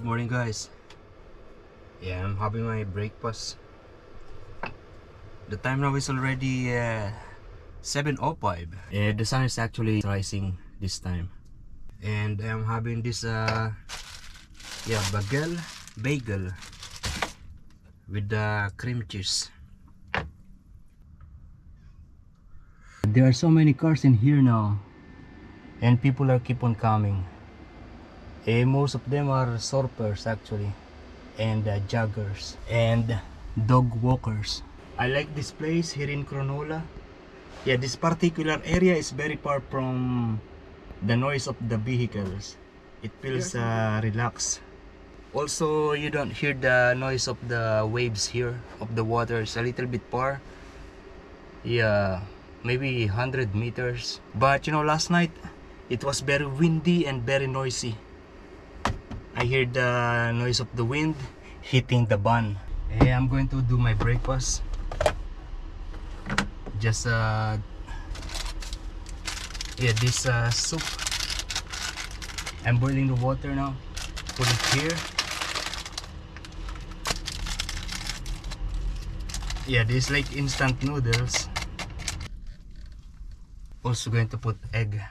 Good morning, guys. Yeah, I'm having my breakfast. The time now is already 7:05. The sun is actually rising this time, and I'm having this bagel with the cream cheese. There are so many cars in here now, and people are keep on coming. Most of them are surfers actually, and joggers and dog walkers. I like this place here in Cronulla. Yeah, this particular area is very far from the noise of the vehicles. It feels relaxed. Also, you don't hear the noise of the waves here, of the water. It's a little bit far. Yeah, maybe 100 meters. But you know, last night it was very windy and very noisy. I hear the noise of the wind hitting the van. Hey, I'm going to do my breakfast. Just this soup. I'm boiling the water now. Put it here. Yeah, this is like instant noodles. Also going to put egg.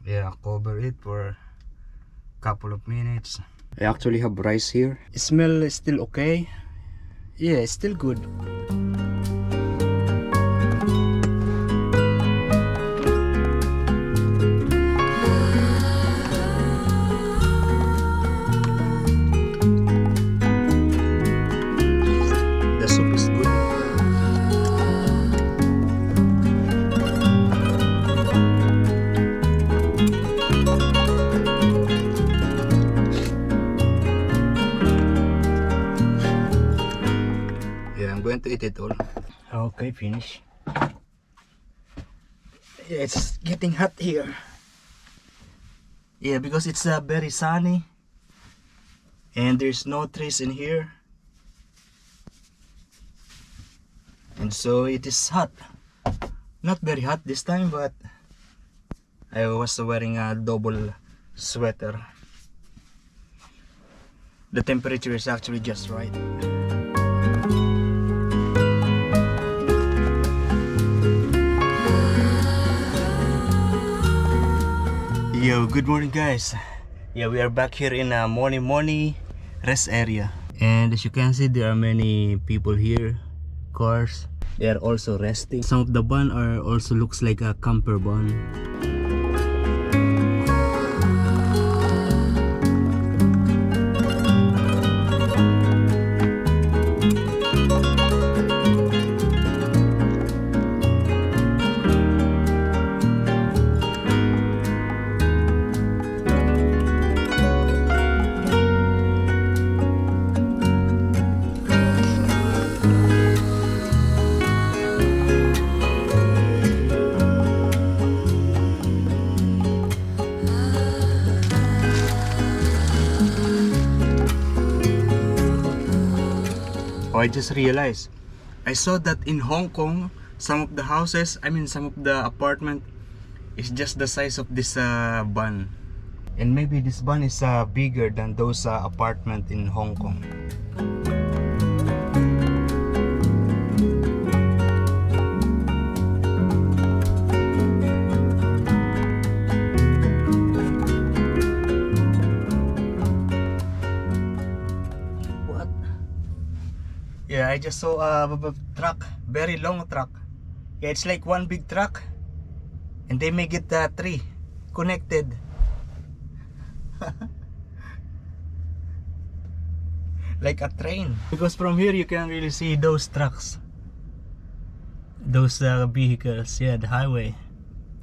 Yeah, cover it for a couple of minutes. I actually have rice here. It smells still okay. Yeah, it's still good. The soup is good. I'm going to eat it all. Okay, finish. Yeah, it's getting hot here. Yeah, because it's very sunny and there's no trees in here, and so it is hot. Not very hot this time, but I was wearing a double sweater. The temperature is actually just right. Yo, good morning, guys. Yeah, we are back here in a Moni rest area, and as you can see, there are many people here. Cars, they are also resting. Some of the van are also looks like a camper van. Oh, I just realized, I saw that in Hong Kong, some of the houses, some of the apartment is just the size of this van. And maybe this van is bigger than those apartment in Hong Kong. Yeah, I just saw a truck, very long truck. Yeah, it's like one big truck, and they make it three connected. Like a train. Because from here you can really see those trucks, those vehicles. Yeah, the highway.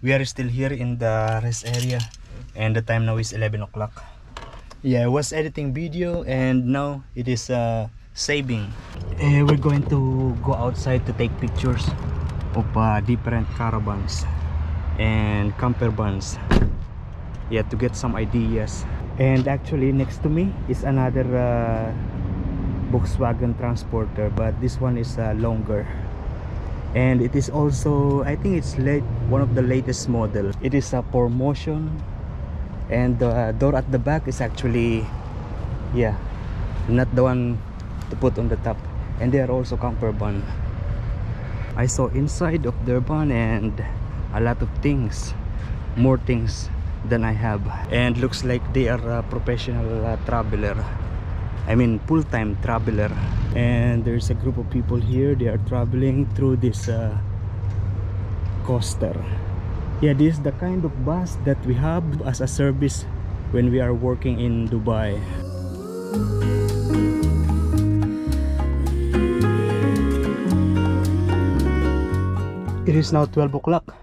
We are still here in the rest area, and the time now is 11 o'clock. Yeah, I was editing video, and now it is saving. We're going to go outside to take pictures of different caravans and camper vans. Yeah, to get some ideas. And actually next to me is another Volkswagen transporter, but this one is longer, and it is also, I think it's one of the latest model. It is a for motion, and the door at the back is actually, yeah, not the one to put on the top. And they are also camper van. I saw inside of their van and a lot of things, more things than I have, and looks like they are a professional traveler. I mean full-time traveler. And there's a group of people here. They are traveling through this coaster. Yeah, this is the kind of bus that we have as a service when we are working in Dubai. It is now 12 o'clock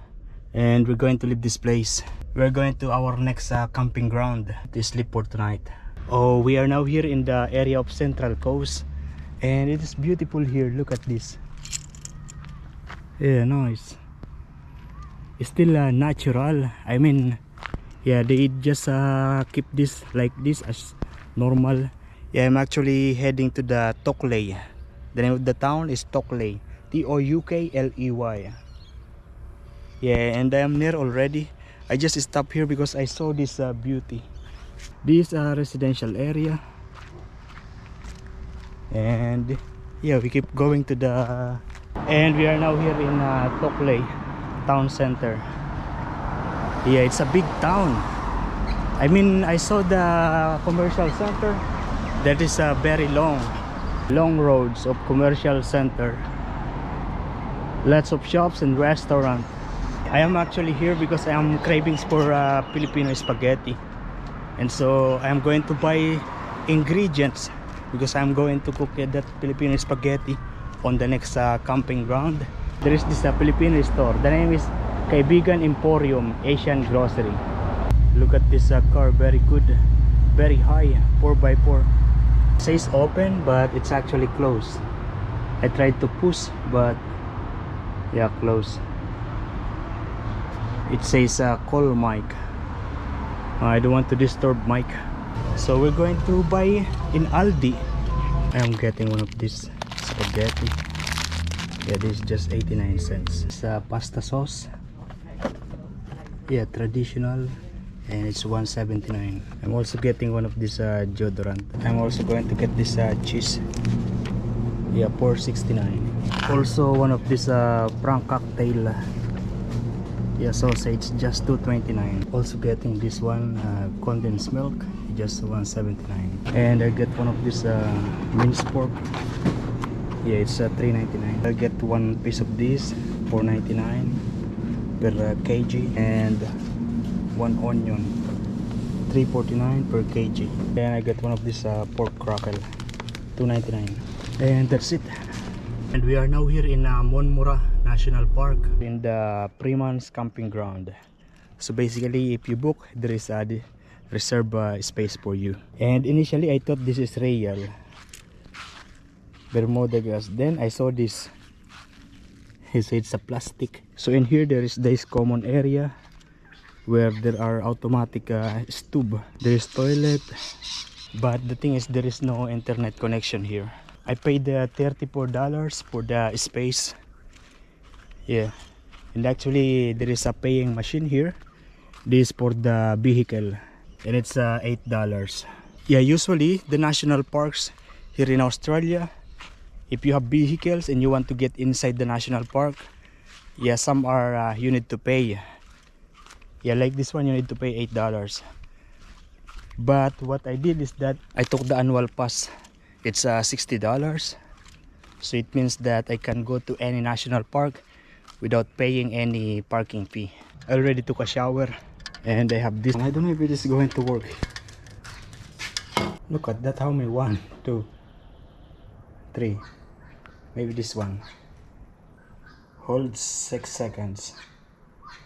and we're going to leave this place. We're going to our next camping ground to sleep for tonight. Oh, we are now here in the area of Central Coast, and it is beautiful here. Look at this. Yeah, nice. It's still natural. I mean, yeah, they just keep this like this as normal. Yeah, I'm actually heading to the Tockley. The name of the town is Tockley, Toukley. Yeah, and I am near already. I just stopped here because I saw this beauty. This residential area, and yeah, we keep going to the, and we are now here in Tockley town center. Yeah, it's a big town. I mean, I saw the commercial center. That is a very long roads of commercial center. Lots of shops and restaurants. I am actually here because I am cravings for Filipino spaghetti, and so I am going to buy ingredients because I'm going to cook that Filipino spaghetti on the next camping ground. There is this Filipino store. The name is Kaibigan Emporium Asian Grocery. Look at this car, very good, very high, 4x4. It says open, but it's actually closed. I tried to push, but yeah, closed. It says call Mike. I don't want to disturb Mike, so we're going to buy in Aldi. I am getting one of these spaghetti. Yeah, this is just 89 cents. It's a pasta sauce. Yeah, traditional, and it's 179. I'm also getting one of this deodorant. I'm also going to get this cheese. Yeah, 469. Also one of this prawn cocktail. Yeah, sausage, just 229. Also getting this one condensed milk, just 179. And I get one of this minced pork. Yeah, it's 399. I get one piece of this, 499 per kg, and one onion, 349 per kg. And I get one of this pork crackle, 299. And that's it. And we are now here in Monmura National Park in the Freeman's camping ground. So basically, if you book, there is a reserved space for you. And initially I thought this is real Bermuda grass. Then I saw this. He said it's a plastic. So in here there is this common area where there are automatic stove. There is toilet, but the thing is there is no internet connection here. I paid $34 for the space. Yeah, and actually there is a paying machine here. This for the vehicle, and it's $8. Yeah, usually the national parks here in Australia, if you have vehicles and you want to get inside the national park, yeah, some are you need to pay. Yeah, like this one you need to pay $8. But what I did is that I took the annual pass. It's $60. So it means that I can go to any national park without paying any parking fee. I already took a shower and I have this. I don't know if it is going to work. Look at that, how many? 1, 2, 3. Maybe this one. Hold 6 seconds.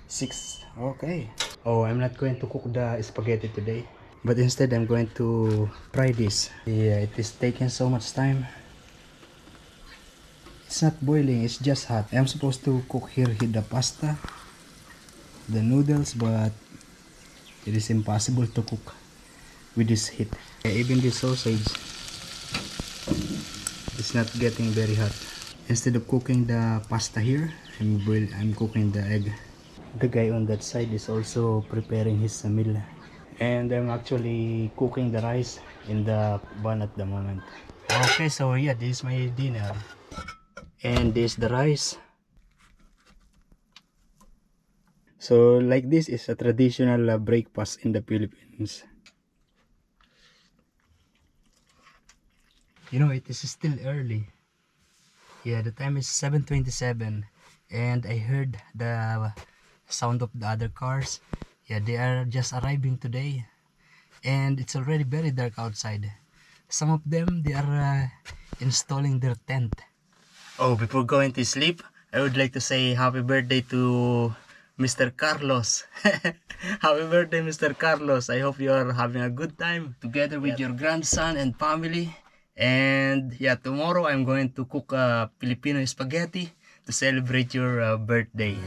6. Okay. Oh, I'm not going to cook the spaghetti today, but instead I'm going to fry this. Yeah, it is taking so much time. It's not boiling, it's just hot. I'm supposed to cook here the pasta, the noodles, but it is impossible to cook with this heat. Even this sausage is not getting very hot. Instead of cooking the pasta here, I'm cooking the egg. The guy on that side is also preparing his meal, and I'm actually cooking the rice in the bun at the moment. Okay, so yeah, this is my dinner, and this is the rice. So like this is a traditional breakfast in the Philippines. You know, it is still early. Yeah, the time is 7:27, and I heard the sound of the other cars. Yeah, they are just arriving today, and it's already very dark outside. Some of them, they are installing their tent. Oh, before going to sleep, I would like to say happy birthday to Mr. Carlos. Happy birthday, Mr. Carlos. I hope you are having a good time together with your grandson and family. And yeah, tomorrow I'm going to cook Filipino spaghetti to celebrate your birthday.